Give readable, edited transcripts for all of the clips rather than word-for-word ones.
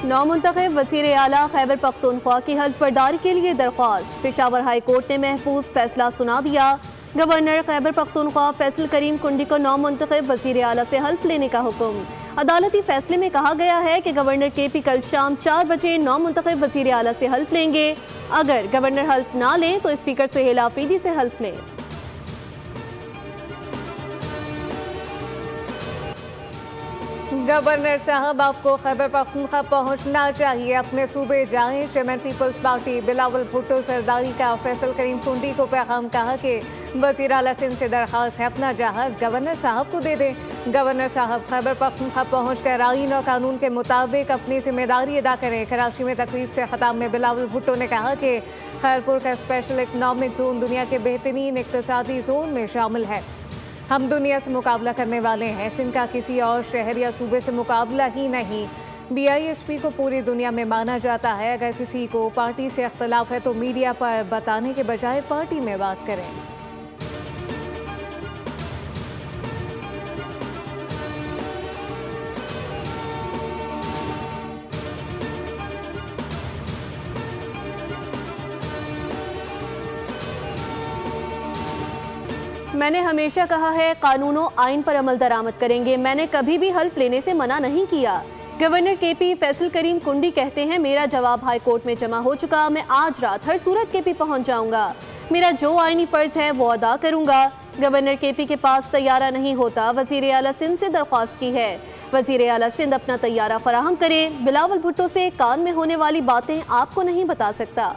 नौमुंतखब वज़ीर आला खैबर पख्तूनख्वा की हल्फ बर्दारी के लिए दरख्वास्त। पेशावर हाई कोर्ट ने महफूज फैसला सुना दिया। गवर्नर खैबर पख्तूनख्वा फैसल करीम कुंडी को नौमुंतखब वज़ीर आला से हल्फ लेने का हुक्म। अदालती फैसले में कहा गया है कि गवर्नर KP कल शाम 4 बजे नौमुंतखब वज़ीर आला से हल्फ लेंगे। अगर गवर्नर हल्फ ना लें तो स्पीकर सुहेल आफरीदी से हल्फ लें। गवर्नर साहब, आपको खैबर पख्तूनख्वा पहुंचना चाहिए, अपने सूबे जाएं। Chairman Peoples Party Bilawal Bhutto सरदारी का फैसल करीम कुंडी को पैगाम। कहा कि वज़ीर आला सिंध से दरख्वास्त है अपना जहाज़ गवर्नर साहब को दे दें। गवर्नर साहब खैबर पख्तूनख्वा पहुंचकर आईन और कानून के मुताबिक अपनी जिम्मेदारी अदा करें। कराची में तकरीब से खिताब में बिलावल भुट्टो ने कहा कि खैरपुर का स्पेशल इकनॉमिक जोन दुनिया के बेहतरीन इक़्तिसादी जोन में शामिल है। हम दुनिया से मुकाबला करने वाले हैं, सिंध का किसी और शहर या सूबे से मुकाबला ही नहीं। BISP को पूरी दुनिया में माना जाता है। अगर किसी को पार्टी से इख्तलाफ है तो मीडिया पर बताने के बजाय पार्टी में बात करें। मैंने हमेशा कहा है कानूनों आइन पर अमल दरामद करेंगे। मैंने कभी भी हल्फ लेने से मना नहीं किया। गवर्नर KP फैसल करीम कुंडी कहते हैं मेरा जवाब हाई कोर्ट में जमा हो चुका। मैं आज रात हर सूरत KP पहुंच जाऊंगा। मेरा जो आइनी फर्ज है वो अदा करूंगा। गवर्नर KP के पास तैयारा नहीं होता। वज़ीर आला सिंध से दरख्वास्त की है। वज़ीर आला सिंध अपना तैयारा फराहम करे। बिलावल भुट्टो से कान में होने वाली बातें आपको नहीं बता सकता।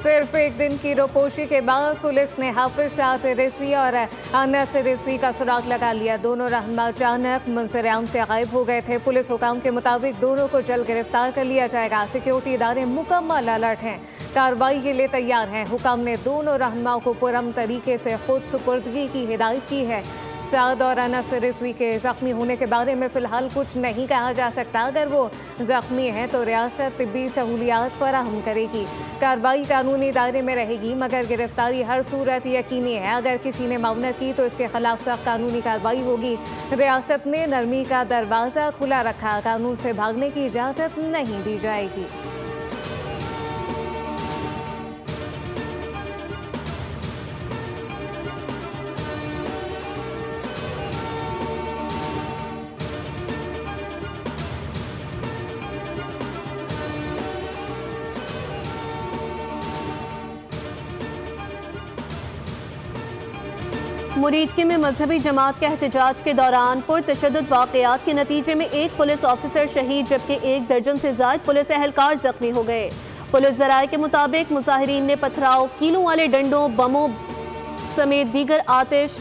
सिर्फ एक दिन की रोपोशी के बाद पुलिस ने हाफिज साद रिजवी और अनस रिजवी का सुराग लगा लिया। दोनों रहनुमा अचानक मंजर-ए-आम से गायब हो गए थे। पुलिस हुकाम के मुताबिक दोनों को जल्द गिरफ्तार कर लिया जाएगा। सिक्योरिटी इदारे मुकम्मल अलर्ट हैं, कार्रवाई के लिए तैयार हैं। हुकाम ने दोनों रहनुमाओं को पुरअमन तरीके से खुद सुपुर्दगी की हिदायत की है। साद और अनस रिजवी के ज़ख्मी होने के बारे में फ़िलहाल कुछ नहीं कहा जा सकता। अगर वो ज़ख्मी हैं तो रियासत तिब्बी सहूलियात फराहम करेगी। कार्रवाई कानूनी दायरे में रहेगी, मगर गिरफ्तारी हर सूरत यकीनी है। अगर किसी ने मामलत की तो इसके खिलाफ सख्त कानूनी कार्रवाई होगी। रियासत ने नरमी का दरवाज़ा खुला रखा। कानून से भागने की इजाज़त नहीं दी जाएगी। मुरीदके में मजहबी जमात के एहतजाज के दौरान पुरतशद्दुद वाक़यात के नतीजे में एक पुलिस ऑफिसर शहीद जबकि 1 दर्जन से ज़ायद पुलिस एहलकार जख्मी हो गए। पुलिस ज़राए के मुताबिक मुजाहिरीन ने पथराव, कीलों वाले डंडों, बमों समेत दीगर आतिश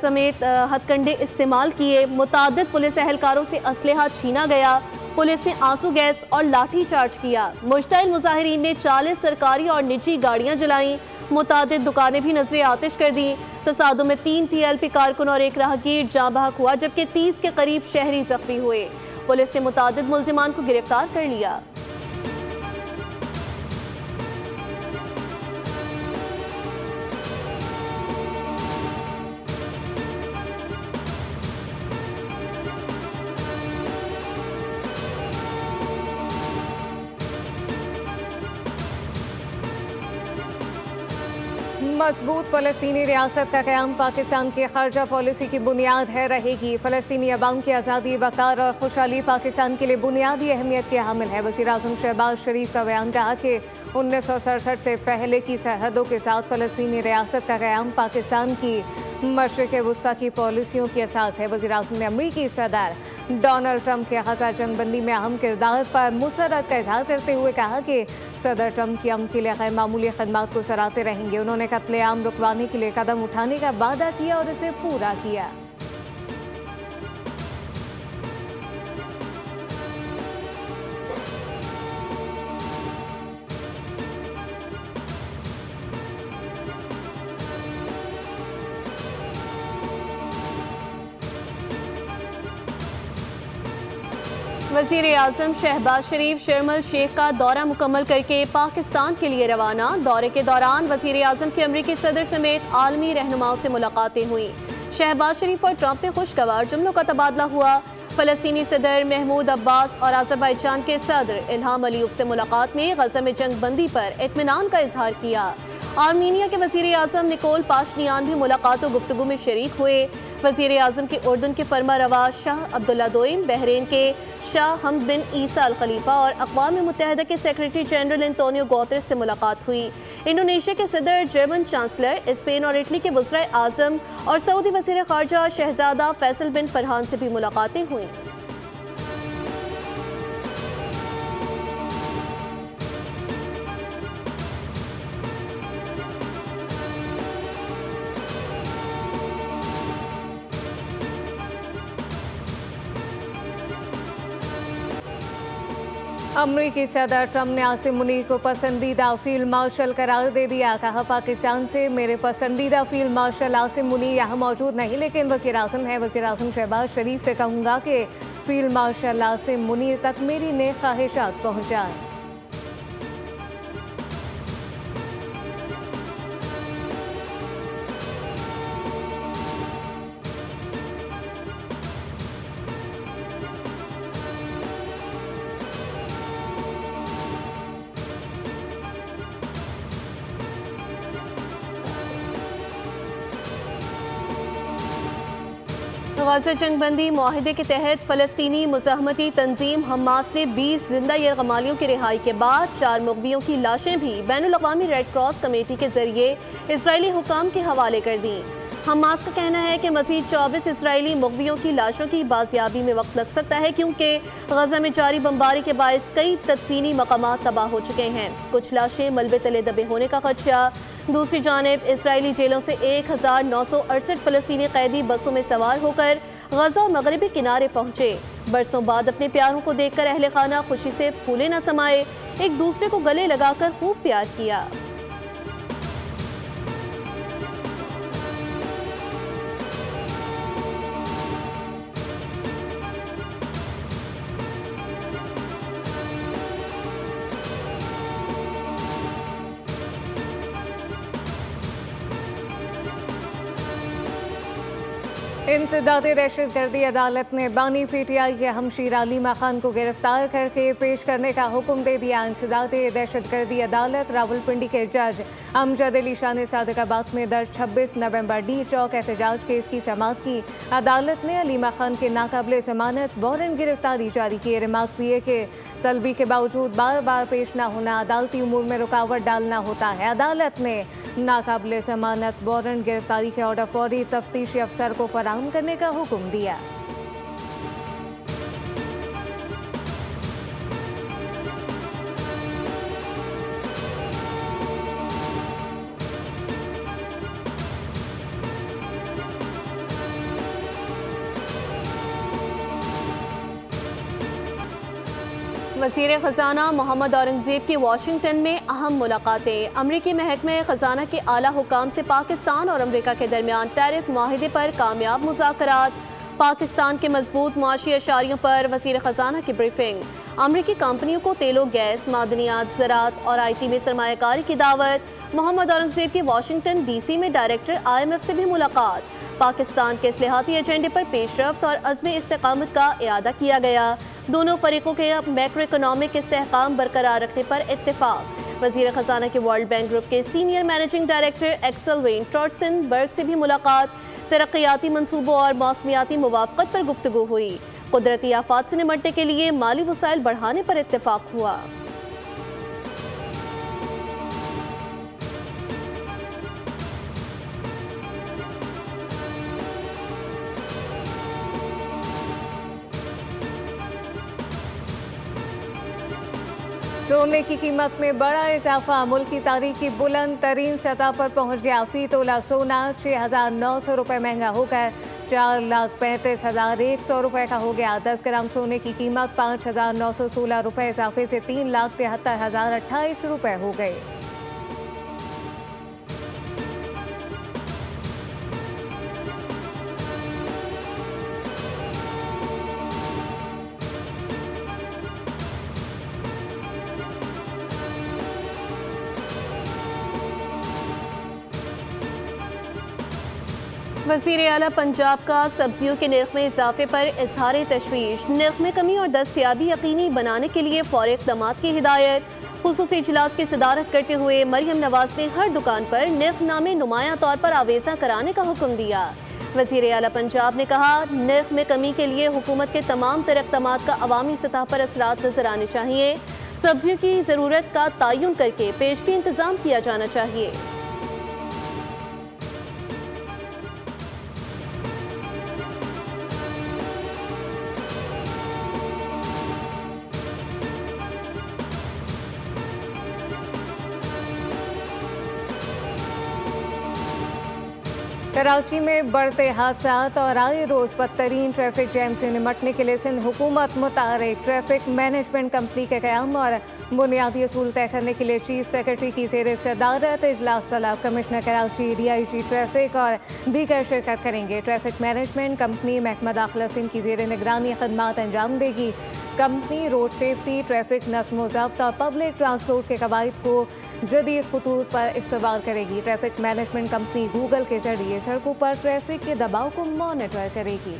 समेत हथकंडे इस्तेमाल किए। मुतादिद पुलिस एहलकारों से असलहा छीना गया। पुलिस ने आंसू गैस और लाठी चार्ज किया। मुश्ताइल मुजाहिरीन ने 40 सरकारी और निजी गाड़ियां जलाई। मुतादिद दुकानें भी नजरे आतिश कर दी। तसादुम में 3 TLP कारकुन और 1 राहगीर जाँ बहक हुआ जबकि 30 के करीब शहरी जख्मी हुए। पुलिस ने मुतादिद मुल्जिमान को गिरफ्तार कर लिया। मजबूत फ़लस्तीनी रियासत का क़याम पाकिस्तान की ख़ारजा पॉलिसी की बुनियाद है रहेगी। फ़लस्तीनी अवाम की आज़ादी, वक़ार और खुशहाली पाकिस्तान के लिए बुनियादी अहमियत के हामिल है। वज़ीर-ए-आज़म शहबाज शरीफ का बयान। कहा कि 1967 से पहले की सरहदों के साथ फ़लस्तीनी रियासत का क़याम पाकिस्तान की मशरिक़ वुस्ता की पॉलिसियों की असास है। वज़ीर-ए-आज़म ने अमरीकी सदर डोनाल्ड ट्रंप के गज़ा जंगबंदी में अहम किरदार पर मुसर्रत का इजहार करते हुए कहा कि सदर ट्रंप की अमन के लिए गैर मामूली खदमात को सराहते रहेंगे। उन्होंने कत्ले-आम रुकवाने के लिए कदम उठाने का वादा किया और इसे पूरा किया। वज़ीर आज़म शहबाज शरीफ शर्म अल शेख का दौरा मुकम्मल करके पाकिस्तान के लिए रवाना। दौरे के दौरान वज़ीर आज़म की अमरीकी सदर समेत आलमी रहनुमाओं से मुलाकातें हुई। शहबाज शरीफ और ट्रंप में खुशगवार जुमलों का तबादला हुआ। फ़लस्तीनी सदर महमूद अब्बास और अज़रबैजान के सदर इल्हाम अलीव से मुलाकात में गज़ा में जंग बंदी पर इत्मीनान का इजहार किया। आर्मीनिया के वज़ीर आज़म निकोल पाशनियान भी मुलाकात और गुफ्तगू में शरीक हुए। वज़ीर आज़म की उर्दन के फरमा रवा शाह अब्दुल्ला दोइम, बहरीन के शाह हमद बिन ईसा अल खलीफा और अक़वाम मुत्तहिदा के सेक्रेटरी जनरल एंटोनियो गुतेरेस से मुलाकात हुई। इंडोनेशिया के सदर, जर्मन चांसलर, स्पेन और इटली के वज़ीर आज़म और सऊदी वज़ीर ख़ारजा शहज़ादा फैसल बिन फरहान से भी मुलाकातें हुई। अमरीकी सदर ट्रंप ने आसिम मुनीर को पसंदीदा फील्ड मार्शल करार दे दिया। कहा, पाकिस्तान से मेरे पसंदीदा फील्ड मार्शल आसिम मुनीर यहाँ मौजूद नहीं, लेकिन वज़ीर आज़म है। वज़ीर आज़म शहबाज शरीफ से कहूँगा कि फील्ड मार्शल आसिम मुनीर तक मेरी नेक ख्वाहिशात पहुँचाएँ। गज़ा जंगबंदी मुआहदे के तहत फ़लस्तीनी मुज़ाहमती तंजीम हमास ने 20 जिंदा यरगमालियों की रिहाई के बाद 4 मुग़वियों की लाशें भी बैनुल-अक़वामी रेड क्रॉस कमेटी के जरिए इजरायली हुकाम के हवाले कर दी। हमास का कहना है कि मज़ीद 24 इजरायली मुग़वियों की लाशों की बाजियाबी में वक्त लग सकता है, क्योंकि गज़ा में जारी बमबारी के बायस कई तदफीनी मकामात तबाह हो चुके हैं। कुछ लाशें मलबे तले दबे होने का खदशा। दूसरी जानिब इजरायली जेलों से 1968 फ़लस्तीनी कैदी बसों में सवार होकर गज़ा और मगरबी किनारे पहुँचे। बरसों बाद अपने प्यारों को देखकर अहले खाना खुशी से फूले न समाये, एक दूसरे को गले लगाकर खूब प्यार किया। इंसदादे दहशतगर्दी अदालत ने बानी PTI के हमशीर अलीमा खान को गिरफ्तार करके पेश करने का हुक्म दे दिया। इंसदादे दहशतगर्दी अदालत रावलपिंडी के जज अमजद अली शाह ने सादिकाबाद में दर्ज 26 नवंबर डी चौक एहतजाज केस की समाअत की। अदालत ने अलीमा खान के नाकाबिले जमानत वारंट गिरफ्तारी जारी किए। रिमार्क्स दिए कि तलबी के बावजूद बार बार पेश न होना अदालती उमूर में रुकावट डालना होता है। अदालत ने नाकाबिले जमानत वारंट गिरफ्तारी के ऑर्डर फौरी तफ्तीशी अफसर को फराहम करने का हुक्म दिया। वज़ीर ख़ज़ाना मोहम्मद औरंगज़ेब की वाशिंगटन में अहम मुलाकातें। अमरीकी महकमे ख़ज़ाना के आला हुकाम से पाकिस्तान और अमरीका के दरमियान टैरिफ मुआहिदे पर कामयाब मुज़ाकरात। पाकिस्तान के मजबूत मुआशी अशारियों पर वज़ीर ख़ज़ाना की ब्रीफिंग। अमरीकी कंपनियों को तेलो गैस, मादनियात, ज़राअत और IT में सरमायाकारी की दावत। मोहम्मद औरंगज़ेब की वाशिंगटन DC में डायरेक्टर IMF से भी मुलाकात। पाकिस्तान के इस्लाहाती एजेंडे पर पेशरफ्त और अज़्म इस्तेकामत का इयादा किया गया। दोनों फरीकों के मैक्रो इकोनॉमिक इस्तेहकाम बरकरार रखने पर इत्तेफाक। वज़ीर ख़ज़ाना के वर्ल्ड बैंक ग्रुप के senior managing director Axel van Trotsenburg से भी मुलाकात। तरक्याती मंसूबों और मौसमियाती मुवाफ़क़त पर गुफ्तगू हुई। कुदरती आफात से निमटने के लिए माली वसाइल बढ़ाने पर इत्तेफाक हुआ। सोने की कीमत में बड़ा इजाफा। मुल्क की तारीख की बुलंद तरीन सतह पर पहुंच गया। फी तोला सोना 6,900 रुपये महंगा होकर 4,35,100 रुपये का हो गया। 10 ग्राम सोने की कीमत 5,916 रुपये इजाफे से 3,73,028 रुपये हो गए। वज़ीर आला पंजाब का सब्जियों के निर्ख में इजाफे पर इजहार तशवीश। निर्ख में कमी और दस्तयाबी यकीनी बनाने के लिए फौरी इक़दामात की हिदायत। खुसूसी इजलास की सदारत करते हुए मरियम नवाज ने हर दुकान पर निर्खनामे नुमाया तौर पर आवेज़ा कराने का हुक्म दिया। वज़ीर आला पंजाब ने कहा, निर्ख में कमी के लिए हुकूमत के तमाम तर इक़दामात का अवामी सतह पर असरात नजर आने चाहिए। सब्जियों की ज़रूरत का तयन करके पेशगी इंतज़ाम किया जाना चाहिए। कराची में बढ़ते हादसात और आए रोज़ बदतरीन ट्रैफिक जैम से निमटने के लिए सिंध हुकूमत मुतारिक ट्रैफिक मैनेजमेंट कंपनी के क़याम और बुनियादी असूल तय करने के लिए चीफ सेक्रेटरी की ज़ेर सदारत इजलास तलब। कमिश्नर कराची, DIG ट्रैफिक और दीगर शिरकत करेंगे। ट्रैफिक मैनेजमेंट कंपनी महकमा दाखिला सिंध की ज़ेर निगरानी खदमात अंजाम देगी। कंपनी रोड सेफ्टी, ट्रैफिक नज़्म व ज़ब्त और पब्लिक ट्रांसपोर्ट के कवायद को जदीद खतूत पर इस्तेमाल करेगी। ट्रैफिक मैनेजमेंट कंपनी गूगल के जरिए सड़कों पर ट्रैफिक के दबाव को मॉनिटर करेगी।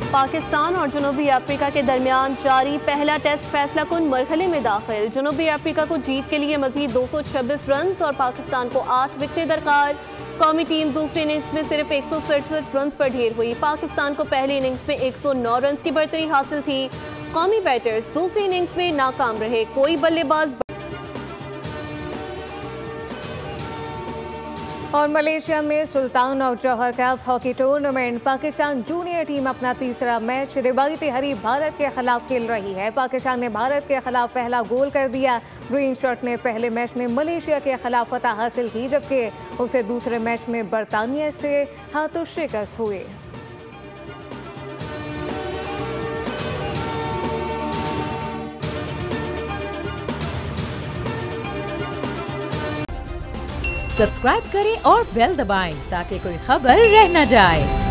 पाकिस्तान और जनूबी अफ्रीका के दरमियान जारी पहला टेस्ट फैसला कुन मरहले में दाखिल। जनूबी अफ्रीका को जीत के लिए मजीद 226 रन और पाकिस्तान को 8 विकेटें दरकार। कौमी टीम दूसरी इनिंग्स में सिर्फ 167 रन पर ढेर हुई। पाकिस्तान को पहली इनिंग्स में 109 रन की बढ़तरी हासिल थी। कौमी बैटर्स दूसरी इनिंग्स में नाकाम रहे। कोई बल्लेबाज और मलेशिया में Sultan of Johor Cup hockey tournament Pakistan junior team अपना तीसरा मैच रिवायती हरीफ भारत के खिलाफ खेल रही है। पाकिस्तान ने भारत के खिलाफ पहला गोल कर दिया। ग्रीन शॉट ने पहले मैच में मलेशिया के खिलाफ फतह हासिल की, जबकि उसे दूसरे मैच में बरतानिया से हाथों शिकस्त हुए। सब्सक्राइब करें और बेल दबाएं ताकि कोई खबर रह न जाए।